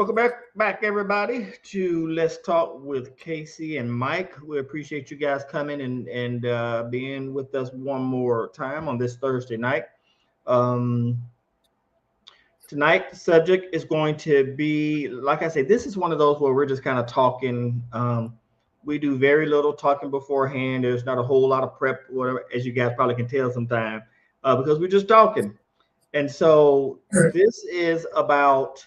Welcome back, everybody, to Let's Talk with Casey and Mike. We appreciate you guys coming and being with us one more time on this Thursday night. Um, Tonight, the subject is going to be, like I said, this is one of those where we're just kind of talking. We do very little talking beforehand. There's not a whole lot of prep, whatever, as you guys probably can tell sometimes, because we're just talking. And so this is about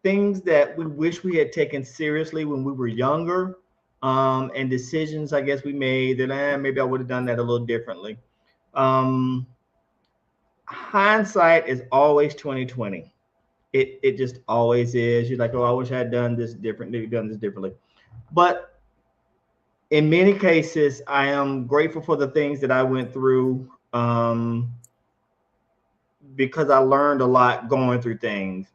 things that we wish we had taken seriously when we were younger, and decisions I guess we made that maybe I would have done that a little differently. Um, Hindsight is always 2020. It just always is. You're like, oh, I wish I had done this differently, done this differently. But in many cases, I am grateful for the things that I went through, because I learned a lot going through things.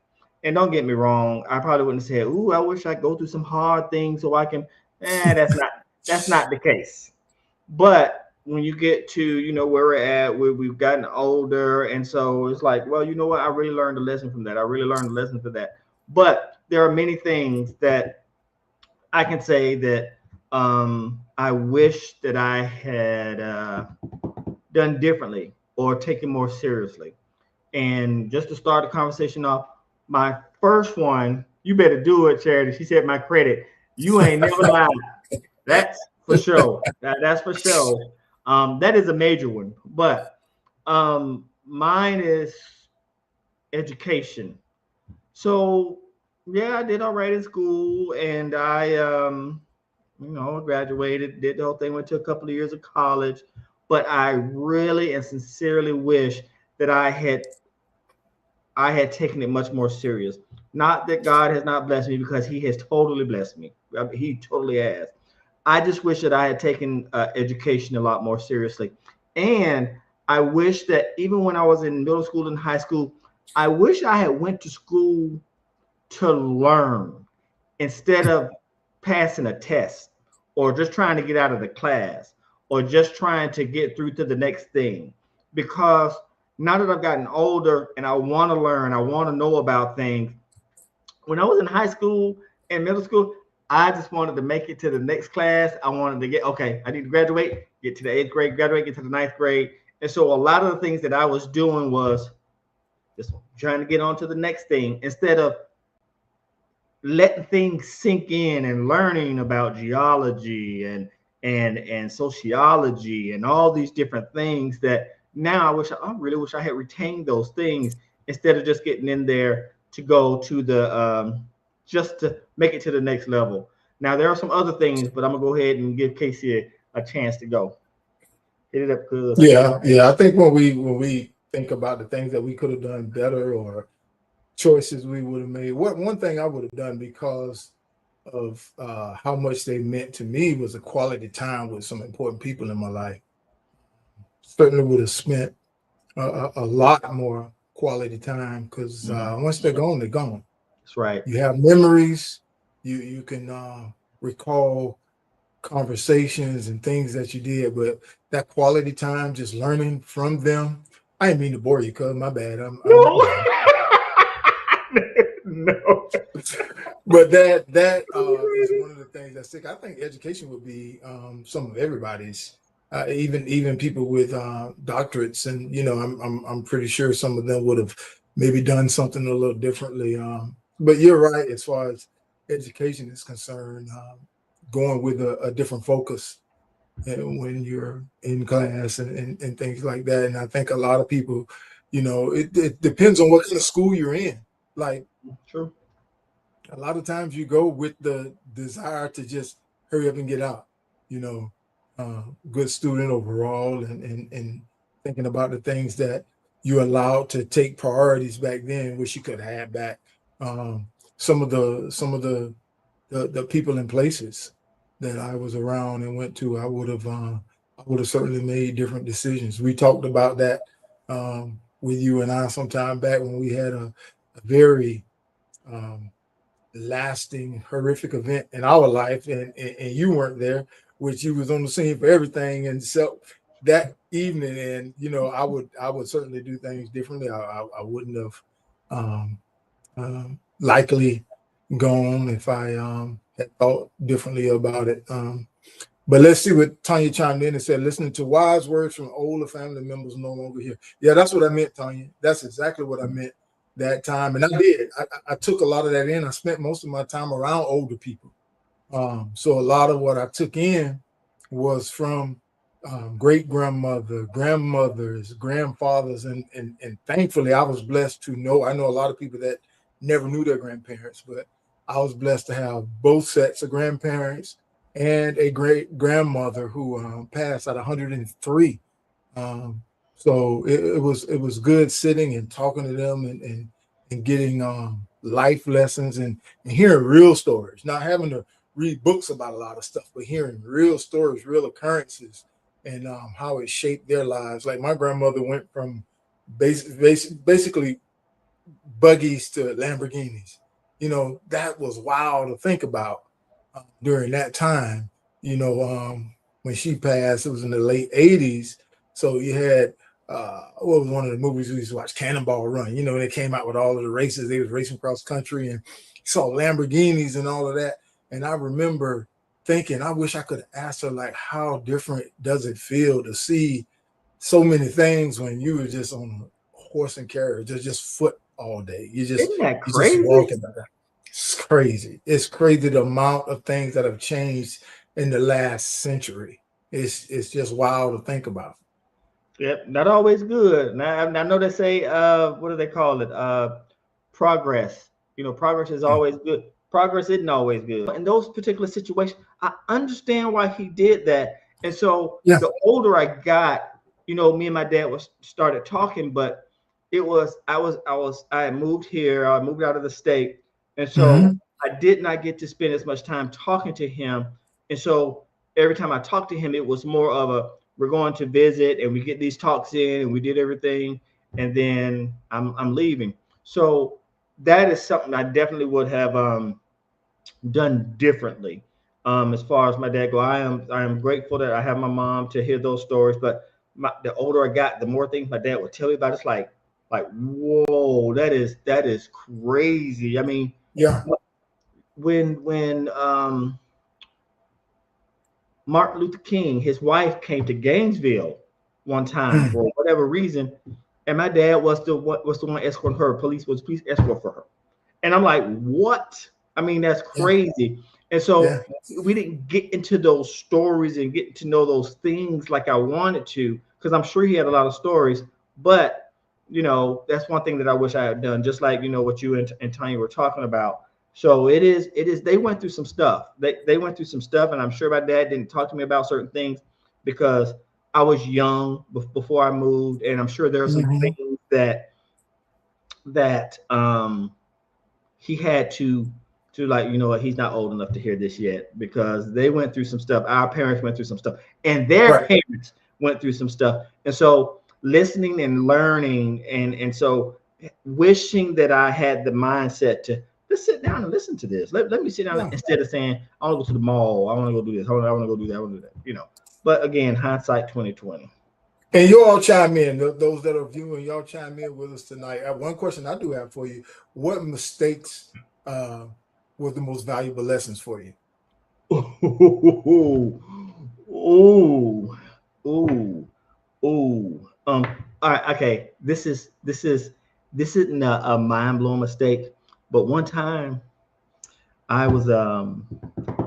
And don't get me wrong, I probably wouldn't say, "Ooh, I wish I go through some hard things so I can." That's not the case. But when you get to where we're at, where we've gotten older, and so it's like, well, you know what? I really learned a lesson from that. I really learned a lesson from that. But there are many things that I can say that I wish that I had done differently or taken more seriously. And just to start the conversation off, my first one, you better do it, Charity. She said my credit. You ain't never lied. That's for sure. That's for sure. That is a major one. But mine is education. So yeah, I did all right in school, and I graduated, did the whole thing, went to a couple of years of college. But I really and sincerely wish that I had taken it much more serious. Not that God has not blessed me, because He has totally blessed me. I mean, He totally has. I just wish that I had taken education a lot more seriously. And I wish that even when I was in middle school and high school, I wish I had went to school to learn instead of passing a test or just trying to get out of the class or just trying to get through to the next thing. Because now that I've gotten older and I want to learn, I want to know about things. When I was in high school and middle school, I just wanted to make it to the next class. I wanted to get, okay, I need to graduate, get to the eighth grade, graduate, get to the ninth grade. And so a lot of the things that I was doing was just trying to get on to the next thing instead of letting things sink in and learning about geology and sociology and all these different things that now I really wish I had retained those things instead of just getting in there to go to the just to make it to the next level. Now there are some other things, but I'm gonna go ahead and give Casey a chance to go. Hit it up, good. Yeah. I think when we think about the things that we could have done better or choices we would have made, one thing I would have done because of how much they meant to me was a quality time with some important people in my life. Certainly would have spent a lot more quality time because once they're gone, they're gone. That's right. You have memories. You can recall conversations and things that you did, but that quality time, just learning from them. I didn't mean to bore you, cuz my bad. I'm No. you No. but that is one of the things that's sick. I think education would be some of everybody's, even people with doctorates, and I'm pretty sure some of them would have maybe done something a little differently. But you're right as far as education is concerned, going with a different focus when you're in class and things like that. And I think a lot of people, it depends on what kind of school you're in. Like True. a lot of times you go with the desire to just hurry up and get out, you know, good student overall, and thinking about the things that you allowed to take priorities back then, wish you could have had back. Some of the people and places that I was around and went to, I would have certainly made different decisions. We talked about that with you and I some time back when we had a very um, lasting, horrific event in our life, and you weren't there, which you was on the scene for everything. And so that evening, and I would certainly do things differently. I wouldn't have likely gone if I had thought differently about it. But let's see what Tanya chimed in and said, listening to wise words from older family members no longer here. Yeah, that's what I meant, Tanya. That's exactly what I meant that time. And I did. I took a lot of that in. I spent most of my time around older people. So a lot of what I took in was from great grandmother, grandmothers, grandfathers, and thankfully I was blessed to know. I know a lot of people that never knew their grandparents, but I was blessed to have both sets of grandparents and a great grandmother who passed at 103. So it was good sitting and talking to them and getting life lessons and hearing real stories, not having to read books about a lot of stuff, but hearing real stories, real occurrences, and how it shaped their lives. Like my grandmother went from basically buggies to Lamborghinis. That was wild to think about during that time. When she passed, it was in the late 80s. So you had what was one of the movies we used to watch, Cannonball Run. They came out with all of the races. They was racing across country and saw Lamborghinis and all of that. And I remember thinking, I wish I could have asked her, like, how different does it feel to see so many things when you were just on a horse and carriage, just foot all day. Isn't that you crazy? just walking. It's crazy. It's crazy the amount of things that have changed in the last century. It's just wild to think about. Yep, not always good. Now I know they say, what do they call it? Progress. Progress is always good. Progress isn't always good. In those particular situations, I understand why he did that. And so the older I got, me and my dad started talking, but I had moved here, I moved out of the state. And so I did not get to spend as much time talking to him. And so every time I talked to him, it was more of we're going to visit and we get these talks in and we did everything. And then I'm leaving. So that is something I definitely would have done differently. As far as my dad go, I am grateful that I have my mom to hear those stories. But the older I got, the more things my dad would tell me about. It's like whoa, that is crazy. I mean, when Martin Luther King, his wife came to Gainesville one time for whatever reason, and my dad was the one escorting her. Police escort for her, and I'm like, what? I mean, that's crazy. And so we didn't get into those stories and get to know those things like I wanted to, because I'm sure he had a lot of stories. But that's one thing that I wish I had done, just like what you and Tanya were talking about. So it is. They went through some stuff. They went through some stuff, and I'm sure my dad didn't talk to me about certain things because I was young before I moved, and I'm sure there are some things that he had to like, he's not old enough to hear this yet, because they went through some stuff. Our parents went through some stuff, and their parents went through some stuff. And so listening and learning, and so wishing that I had the mindset to let's sit down and listen to this. Let me sit down instead of saying, I want to go to the mall. I want to go do this. I want to go do that. I want to do that. But again, hindsight 2020. And you all chime in. Those that are viewing, y'all chime in with us tonight. One question I do have for you: what mistakes were the most valuable lessons for you? All right. Okay. This isn't a mind-blowing mistake, but one time I was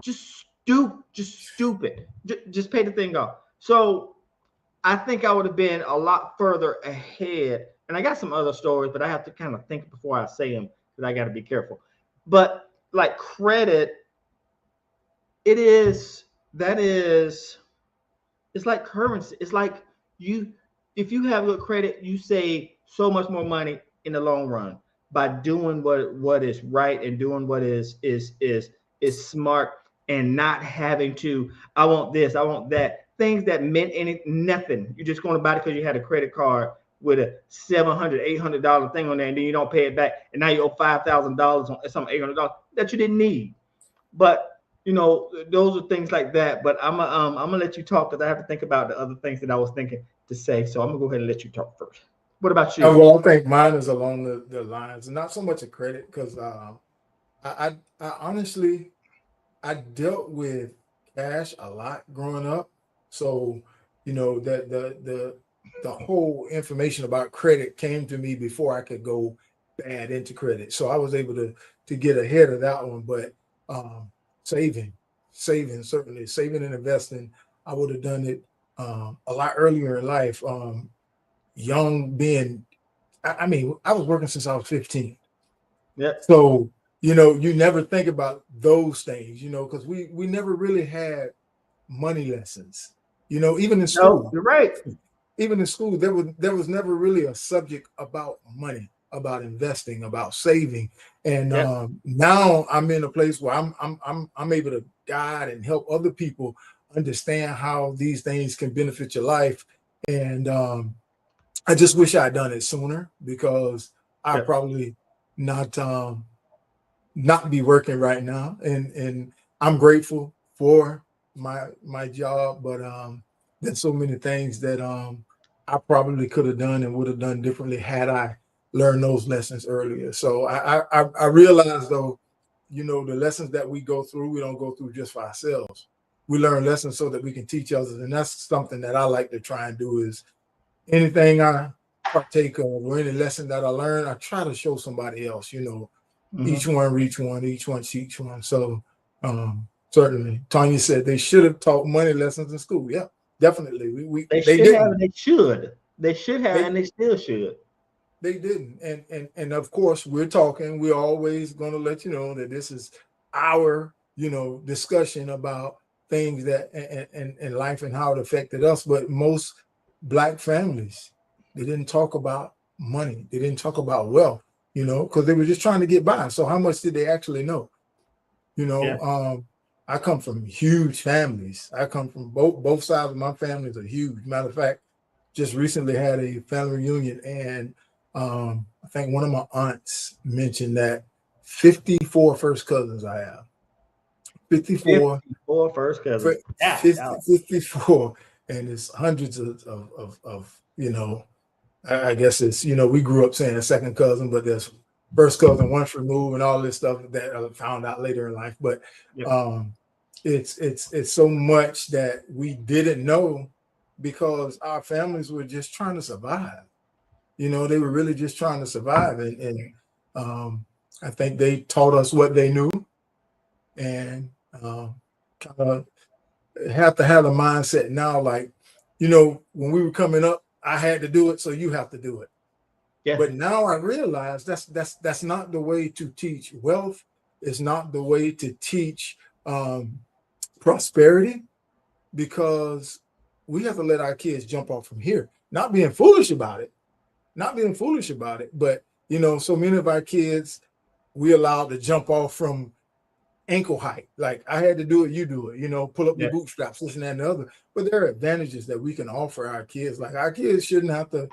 just stupid. Just pay the thing off. So I think I would have been a lot further ahead. And I got some other stories, but I have to kind of think before I say them, because I got to be careful. But like credit, it's like currency. It's like if you have good credit, you save so much more money in the long run by doing what is right and doing what is smart, and not having to, I want this, I want that, things that meant nothing. You're just going to buy it because you had a credit card with a $700, $800 thing on there, and then you don't pay it back, and now you owe $5,000 on some $800 that you didn't need. But those are things like that. But I'm gonna let you talk, because I have to think about the other things that I was thinking to say. So I'm gonna go ahead and let you talk first. What about you? Well, I think mine is along the lines, not so much a credit, because I honestly, I dealt with cash a lot growing up. So, you know, that the whole information about credit came to me before I could go bad into credit. So I was able to get ahead of that one. But um saving, certainly saving and investing, I would have done it a lot earlier in life. Young being I mean, I was working since I was 15. Yep. So, you know, you never think about those things, you know, because we never really had money lessons. You know, No, you're right. even in school, there was never really a subject about money, about investing, about saving. And Yep. now I'm in a place where I'm able to guide and help other people understand how these things can benefit your life. And I just wish I'd done it sooner because I Yep. probably not not be working right now. And I'm grateful for my job, but there's so many things that I probably could have done and would have done differently had I learned those lessons earlier. So I realize though, you know, the lessons that we go through, we don't go through just for ourselves. We learn lessons so that we can teach others. And that's something that I like to try and do is anything I partake of or any lesson that I learn, I try to show somebody else, you know, Mhm. each one reach one, each one teach one. So certainly Tanya said they should have taught money lessons in school. Yeah, definitely. They They should have, didn't. and they should. They should have, They and they still should. they didn't. And of course we're talking, we're always gonna let you know that this is our, you know, discussion about things that and life and how it affected us. But most black families, they didn't talk about money. They didn't talk about wealth, you know, because they were just trying to get by. So how much did they actually know? You Yeah. know, I come from huge families. I come from both sides of my families are huge. Matter of fact, just recently had a family reunion, and I think one of my aunts mentioned that 54 first cousins I have. 54 54 first cousins. Yeah. 50, 54, and it's hundreds of you know, I guess it's, you know, we grew up saying a second cousin, but there's first cousin once removed and all this stuff that I found out later in life. But Yep. um, it's so much that we didn't know because our families were just trying to survive. You know, they were really just trying to survive, and um, I think they taught us what they knew, and kind of have to have a mindset now, like, you know, when we were coming up, I had to do it, so you have to do it. Yes. But now I realize that's not the way to teach wealth. It's not the way to teach prosperity, because we have to let our kids jump off from here. Not being foolish about it, but you know, so many of our kids we allowed to jump off from ankle height. Like I had to do it, you do it. You know, pull up your Yeah. bootstraps, this and that and the other. But there are advantages that we can offer our kids. Like our kids shouldn't have to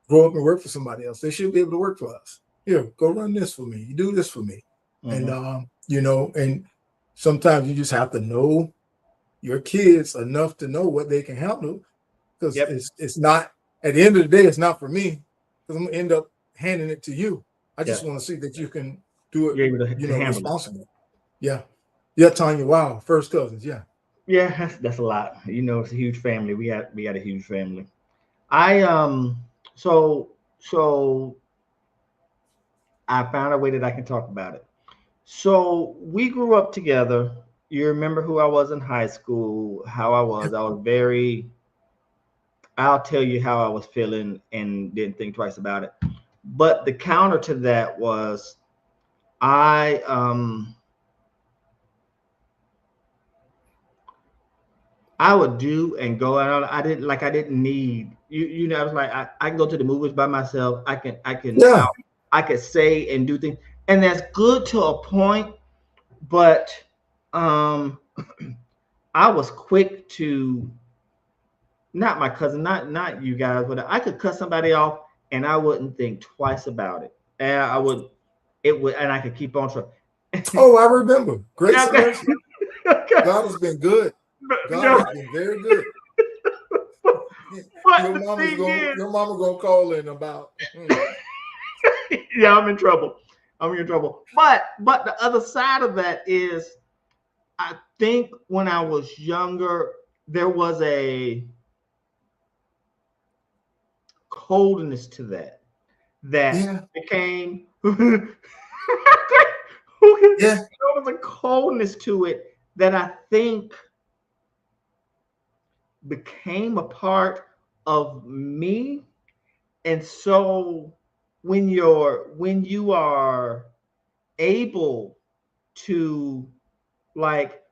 grow up and work for somebody else. They should be able to work for us. Here, go run this for me. You do this for me. And Mhm. you know, and sometimes you just have to know your kids enough to know what they can handle, because Yep. it's not, at the end of the day, it's not for me, because I'm gonna end up handing it to you. I Yeah. just want to see that you can do it, You're able to, you to know, handle it. responsibly. Yeah. Yeah, Tanya. Wow. First cousins. Yeah. Yeah, that's a lot. You know, it's a huge family. We got a huge family. I so so I found a way that I can talk about it. So we grew up together. You remember who I was in high school, how I was. I was very, I'll tell you how I was feeling and didn't think twice about it. But the counter to that was I I would do and go out. I didn't need you know, I was like I can go to the movies by myself. Yeah. I could say and do things. And that's good to a point, but um I was quick to, not my cousin, not you guys, but I could cut somebody off and I wouldn't think twice about it. And I would, it would, and I could keep on trying. Oh, I remember. Grace and Okay. mercy. Okay. God has been good. God No, has been very good. but the thing is, Your mama gonna call in about yeah, I'm in trouble. I'm in trouble. But the other side of that is, I think when I was younger, there was a coldness to that Yeah. became Yeah. there was a coldness to it that I think became a part of me. And so when you are able to, like,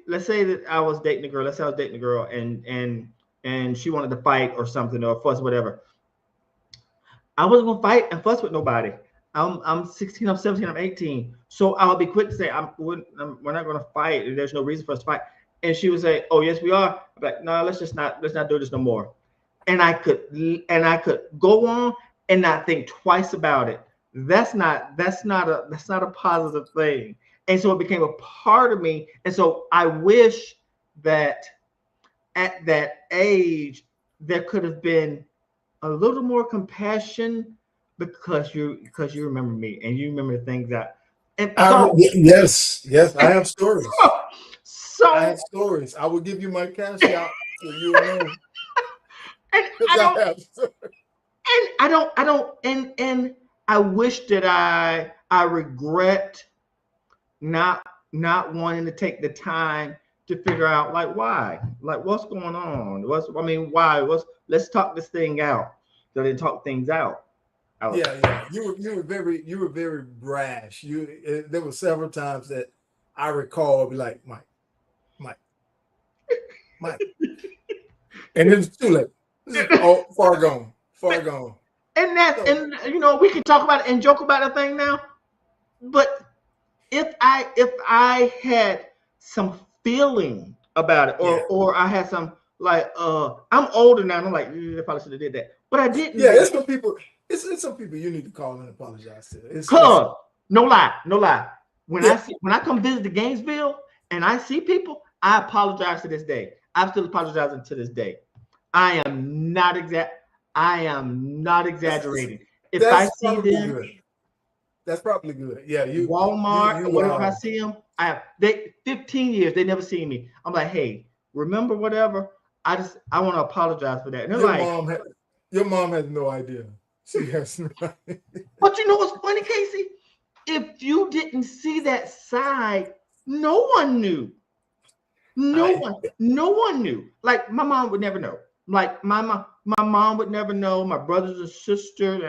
let's say that I was dating a girl, and she wanted to fight or something or fuss, whatever. I wasn't gonna fight and fuss with nobody. I'm 16, I'm 17, I'm 18. So I'll be quick to say we're not gonna fight. There's no reason for us to fight. And she would say, "Oh yes, we are." I'm like, "No, let's not do this no more." And I could go on and not think twice about it. That's not a positive thing. And so it became a part of me. And so I wish that at that age there could have been a little more compassion, because you remember me and you remember the things that, and so Yes, yes, I have stories. I so have stories. I will give you my cash out so you'll know. and Because I have stories. I don't and I wish that I regret not wanting to take the time to figure out, like, why, like, what's going on, why, let's talk this thing out. So they talk things out. Yeah. You were very brash. There were several times that I recall be like, Mike, Mike. And it was too late. This is all far gone. Far gone. And that, So, and we can talk about it and joke about the thing now, but if I had some feeling about it, yeah. or I had some, like, I'm older now and I'm like, I probably should have did that, but I didn't Yeah, do it's it. some people, it's some people you need to call and apologize to. It's Cause no lie, yeah. when I come visit the Gainesville and I see people, I apologize to this day. I'm still apologizing to this day. I am not exaggerating. If I That's see probably them good. That's probably good. Yeah, Walmart or whatever, I you see them, they 15 years, they never see me. I'm like, hey, remember whatever? I want to apologize for that. And they're your like, mom your mom has no idea. She has no idea. but you know what's funny, Casey? If you didn't see that side, no one knew. No one knew. Like, my mom would never know. Like, my mom would never know. My brothers and sisters.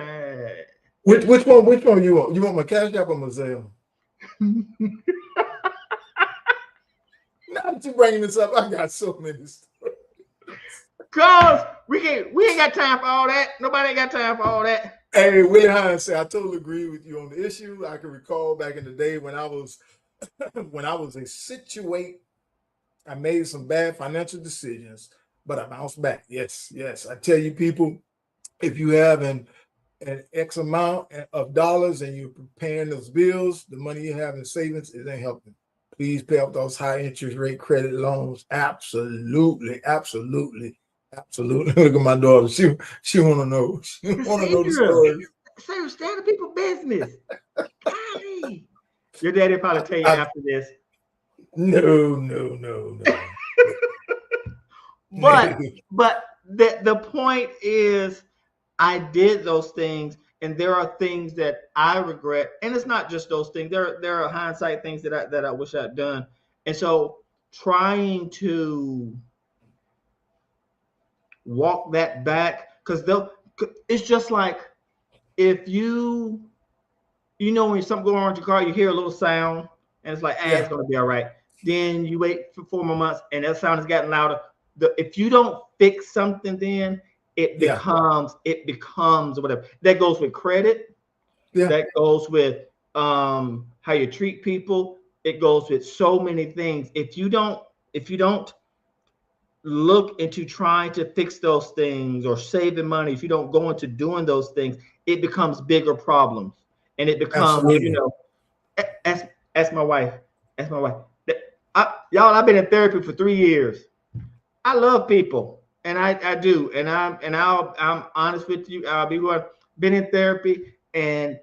Which one you want? You want my Cash App or my Zelle? Now that you bringing this up, I got so many stories. Cause we ain't got time for all that. Nobody ain't got time for all that. Hey, Willie Hines said, I totally agree with you on the issue. I can recall back in the day when I was when I was a situate, I made some bad financial decisions, but I bounced back. Yes. I tell you, people, if you have an X amount of dollars and you're paying those bills, the money you have in savings, it ain't helping. Please pay off those high interest rate credit loans. Absolutely. Look at my daughter. She want to know. She want to know the story. Sarah, stay out of people's business. Golly. Your daddy probably tell you after this. No. But the point is, I did those things, and there are things that I regret, and it's not just those things. There are hindsight things that I wish I'd done, and so trying to walk that back, because it's just like, if when something going on with your car, you hear a little sound, and it's like, it's gonna be all right. Then you wait for 4 more months, and that sound has gotten louder. If you don't fix something, then it becomes whatever. That goes with credit. Yeah. That goes with how you treat people. It goes with so many things. If you don't look into trying to fix those things or saving money, if you don't go into doing those things, it becomes bigger problems, and it becomes, Absolutely. Ask my wife. I've been in therapy for 3 years. I love people, and I do, I'm honest with you. I'll be been in therapy, and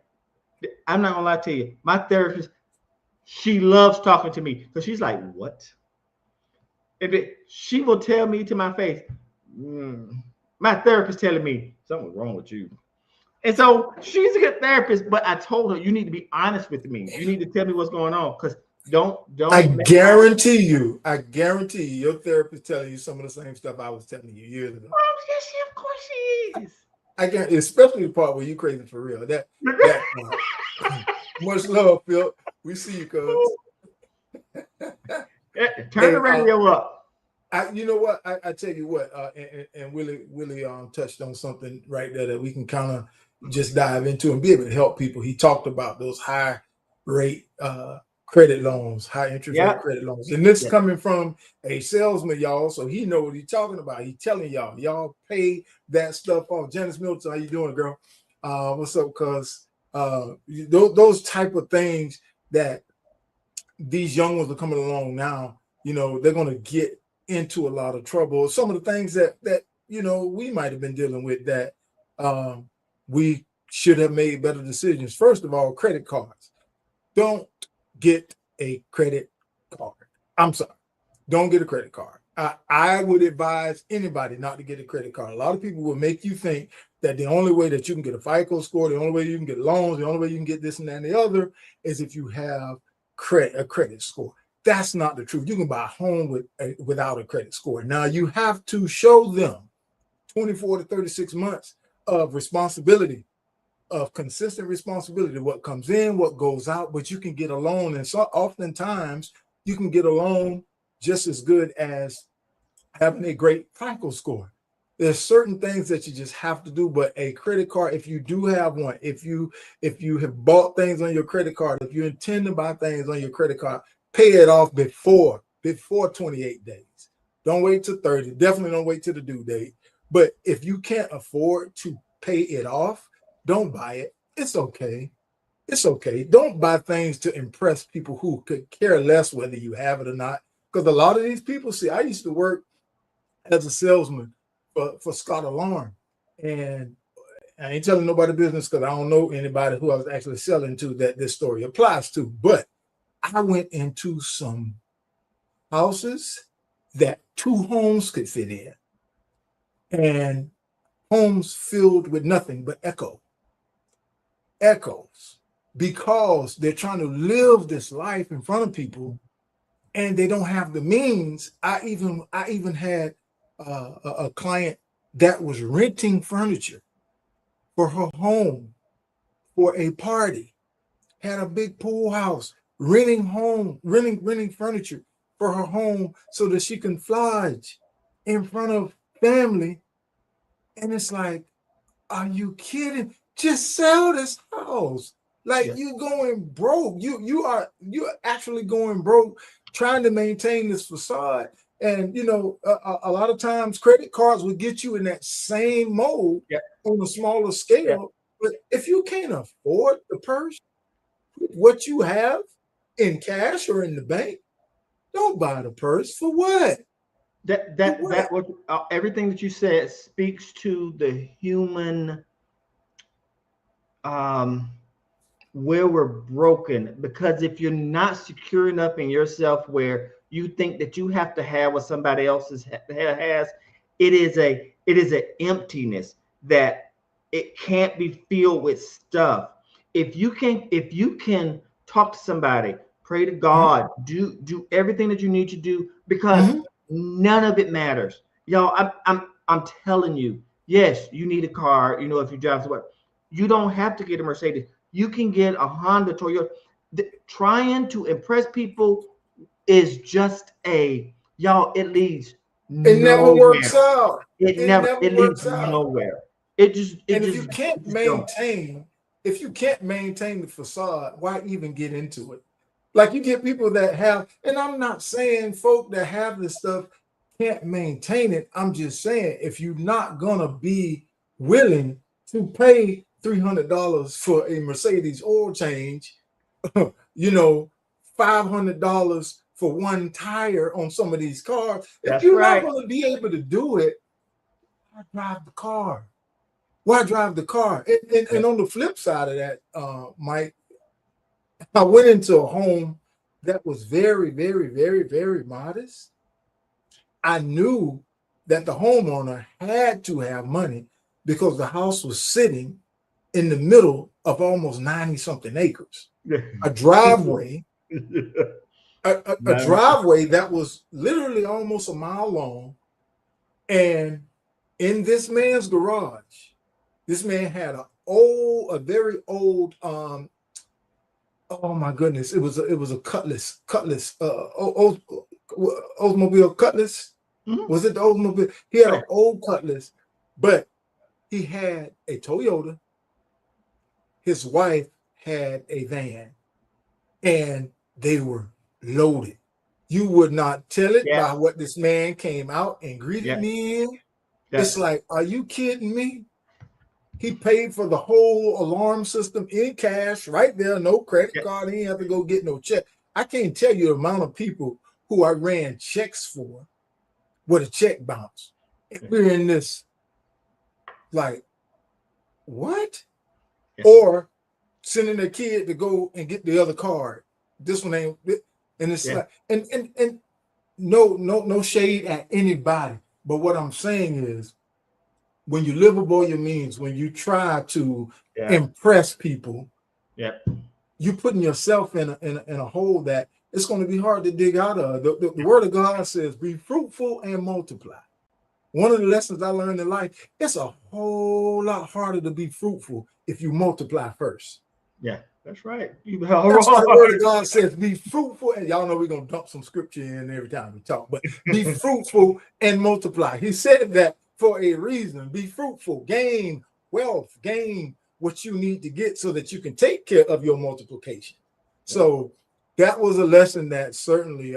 I'm not gonna lie to you. My therapist, she loves talking to me because she's like, what? She will tell me to my face, my therapist telling me something's wrong with you. And so she's a good therapist, but I told her, you need to be honest with me. You need to tell me what's going on, because don't. I guarantee you, your therapist telling you some of the same stuff I was telling you years ago. Oh, yes, of course she is. I guarantee, especially the part where you crazy for real. That much love, Phil. We see you, cuz. Turn the radio up. You know what? I tell you what, and Willie touched on something right there that we can kind of just dive into and be able to help people. He talked about those high rate credit loans, high interest rate credit loans. And this is coming from a salesman, y'all. So he know what he's talking about. He's telling y'all pay that stuff off. Janice Milton, how you doing, girl? What's up? Cuz those type of things that these young ones are coming along now, they're going to get into a lot of trouble. Some of the things that we might have been dealing with that we should have made better decisions. First of all, credit cards. Don't get a credit card. I'm sorry. Don't get a credit card. I would advise anybody not to get a credit card. A lot of people will make you think that the only way that you can get a FICO score, the only way you can get loans, the only way you can get this and that and the other is if you have a credit score. That's not the truth. You can buy a home without a credit score. Now, you have to show them 24 to 36 months of responsibility, of consistent responsibility, what comes in, what goes out, but you can get a loan. And so oftentimes you can get a loan just as good as having a great FICO score. There's certain things that you just have to do, but a credit card, if you do have one, if you have bought things on your credit card, if you intend to buy things on your credit card, pay it off before 28 days. Don't wait till 30. Definitely don't wait till the due date. But if you can't afford to pay it off, don't buy it. It's okay. It's okay. Don't buy things to impress people who could care less whether you have it or not. Because a lot of these people, see, I used to work as a salesman for Scott Alarm. And I ain't telling nobody business because I don't know anybody who I was actually selling to that this story applies to. But I went into some houses that 2 homes could fit in, and homes filled with nothing but echoes, because they're trying to live this life in front of people and they don't have the means. I even had a client that was renting furniture for her home for a party, had a big pool house, renting furniture for her home so that she can flage in front of family. And it's like, are you kidding? Just sell this house. Like, you going broke. You're actually going broke trying to maintain this facade. And a lot of times credit cards will get you in that same mode on a smaller scale. But if you can't afford the purse, what you have in cash or in the bank, don't buy the purse. For what? That was everything that you said speaks to the human where we're broken. Because if you're not secure enough in yourself where you think that you have to have what somebody else has, it is an emptiness that it can't be filled with stuff. If you can talk to somebody, pray to God, do everything that you need to do, because none of it matters. Y'all, I'm telling you, yes, you need a car, if you drive to work. You don't have to get a Mercedes. You can get a Honda, Toyota. Trying to impress people is just y'all, it leads nowhere. It never works out. It never leads nowhere. If you can't maintain the facade, why even get into it? Like, you get people that have, and I'm not saying folk that have this stuff can't maintain it. I'm just saying, if you're not gonna be willing to pay $300 for a Mercedes oil change, $500 for one tire on some of these cars. If you're not going to be able to do it, I drive the car. Why drive the car? And on the flip side of that, Mike, I went into a home that was very, very, very, very modest. I knew that the homeowner had to have money because the house was sitting in the middle of almost 90 something acres. A driveway, a driveway that was literally almost a mile long. And in this man's garage, this man had a very old, oh my goodness, it was a Cutlass, Oldsmobile Cutlass. Mm-hmm. Was it the Oldsmobile? He had an old Cutlass, but he had a Toyota. His wife had a van, and they were loaded. You would not tell it by what this man came out and greeted me in. It's like, are you kidding me? He paid for the whole alarm system in cash right there, no credit card. He didn't have to go get no check. I can't tell you the amount of people who I ran checks for with a check bounce. And we're in this, like, what? Yes. Or sending their kid to go and get the other card. This one ain't, and it's like, and no shade at anybody. But what I'm saying is, when you live above your means, when you try to impress people, you're putting yourself in a hole that it's going to be hard to dig out of. The word of God says, be fruitful and multiply. One of the lessons I learned in life, it's a whole lot harder to be fruitful if you multiply first. Yeah, that's right. That's why the word of God says, be fruitful. And y'all know we're going to dump some scripture in every time we talk, but be fruitful and multiply. He said that for a reason. Be fruitful, gain wealth, gain what you need to get so that you can take care of your multiplication. So that was a lesson that certainly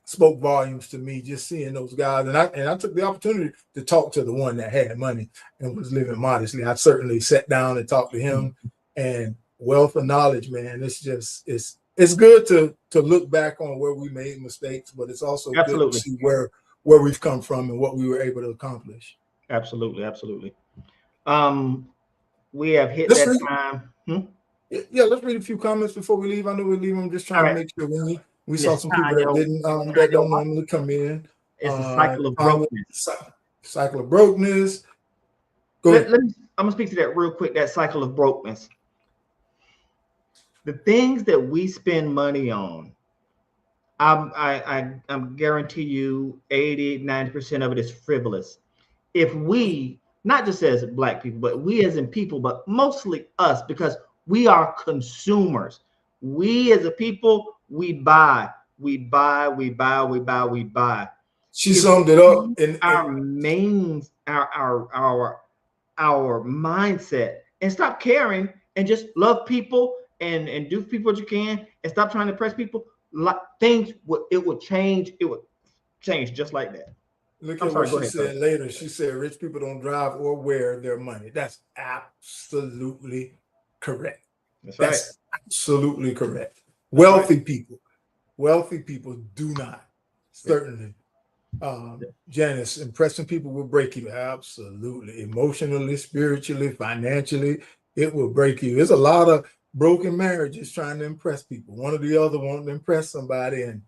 spoke volumes to me, just seeing those guys. And I took the opportunity to talk to the one that had money and was living modestly. I certainly sat down and talked to him. And wealth of knowledge, man, it's just it's good to look back on where we made mistakes, but it's also good to see where we've come from and what we were able to accomplish. Absolutely. We have hit that time. Yeah, let's read a few comments before we leave. I know we leave. I'm just trying to make sure we saw some people that didn't that don't normally come in. It's a cycle of brokenness. Cycle of brokenness. Go ahead. I'm gonna speak to that real quick. That cycle of brokenness. The things that we spend money on, I'm guarantee you 80-90% of it is frivolous. If we, not just as Black people, but we as in people, but mostly us, because we are consumers. We as a people, we buy. She summed it up in our mindset, and stop caring and just love people and do people what you can and stop trying to impress people. It would change. It would change just like that. Look at what she said later. She said rich people don't drive or wear their money. That's absolutely correct. That's absolutely correct. Wealthy people do not. Certainly. Janice, impressing people will break you. Absolutely. Emotionally, spiritually, financially, it will break you. There's a lot of broken marriages trying to impress people. One or the other wanting to impress somebody. And,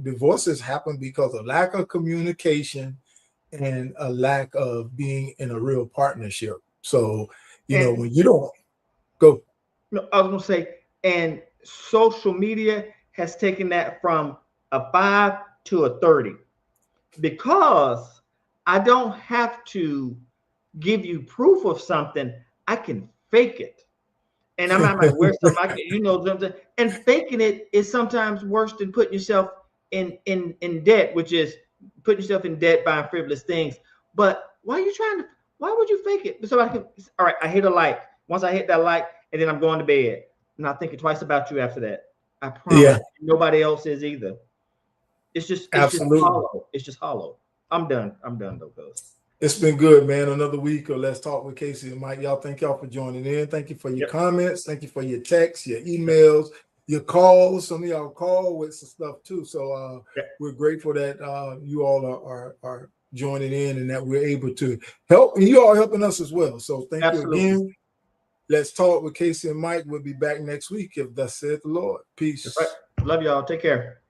divorces happen because of lack of communication and a lack of being in a real partnership. So, when you don't go. No, I was going to say, and social media has taken that from a 5 to a 30, because I don't have to give you proof of something. I can fake it. And I'm not like, wear something like and faking it is sometimes worse than putting yourself in debt, which is putting yourself in debt buying frivolous things. But why would you fake it? So all right, I hit a like. Once I hit that like, and then I'm going to bed. I'm not thinking twice about you after that. I promise. Nobody else is either. It's just hollow. It's just hollow. I'm done though, cuz. It's been good, man. Another week of Let's Talk with Casey and Mike. Y'all, thank y'all for joining in. Thank you for your comments. Thank you for your texts, your emails, your calls. Some of y'all call with some stuff too. So we're grateful that you all are joining in and that we're able to help. And you are helping us as well. So thank Absolutely. you again. Let's talk with Casey and Mike. We'll be back next week if thus said the Lord. Peace. Right. Love y'all. Take care.